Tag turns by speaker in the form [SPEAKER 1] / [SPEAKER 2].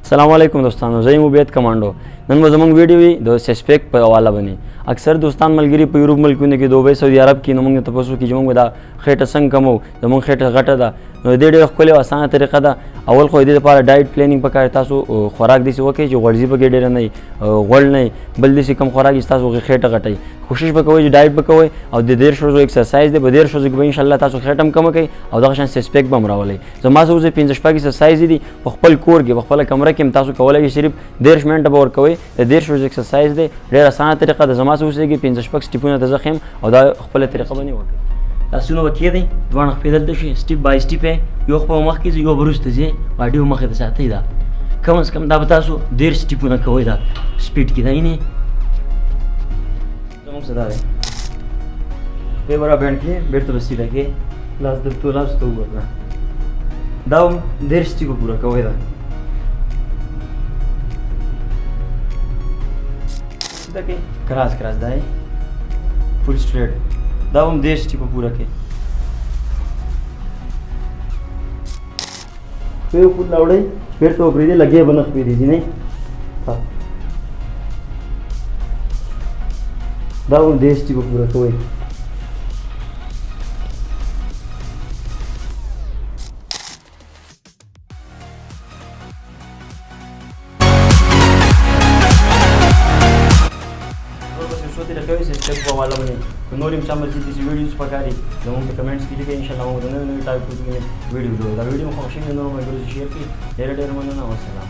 [SPEAKER 1] अस्सलाम वालेकुम दोस्तانو زه یم عبید کمانډو نن به زموږ ویډیو وي د سسپیک په حواله باندې اکثر دوستان ملګري په یورپ ملکونو کې دوبۍ سعودي عرب کې نو موږ تاسو کې زموږ دا خېټه څنګه کمو زموږ خېټه غټه ده نو د ډېر خپل او اسانه طریقه ده اول خو دې لپاره ډایټ پلانینګ پکار تاسو خوراک دي وکړئ چې غوړځي پکې ډېر نه غوړ نه بل دې کم خوراک تاسو خېټه غټي کوشش وکوي چې ډایټ وکوي او د ډېر شوزو ایکسرسایز دی به ډېر شوزو کې ان شاء الله تاسو خېټم کم کوي او دغه شان سسپیک بم راولي زما زه 15 شپږ ایکسرسایز دي په خپل کور کې په خپل کمره کې تاسو کولای شئ صرف 10 منټه باور کوي د 10 شوزو ایکسرسایز دی ډېر اسانه طریقه ده زما زه کې 15 شپږ سټیپونه د زخم او دا خپل طریقه باندې وکړي لاسونه وکړي دي دوه خپل د شي سټیپ بای سټیپ یو په مخ کې یو بروسته زی باډیو مخه د ساتي دا کم از کم دا به تاسو 10 سټیپونه کوي دا سپیډ کې دی نه زموږ صدا دی به برابر باندې کې بیرته بسیده کې لاس د تو لاس تو ورنه دا 10 سټیپ پورا کوي دا دا کې کراس دی فل سټریټ دا هم 10 سټیپ پورا کې په فل لاوړې بیرته پرې دې لګي بنخ پې دي نه دا هم 10 سټیپ پورا کوي سسپیک په حواله باندې نور هم چا مزید داسې ویډیوز پکاري زموږ په کمنټس کې لیکئ انشاءالله موږ د نوي ټایپ ویډیو دا ویډیو مو خوښ شوي نور ملګرو ته شیر کړئ ډېره مننه والسلام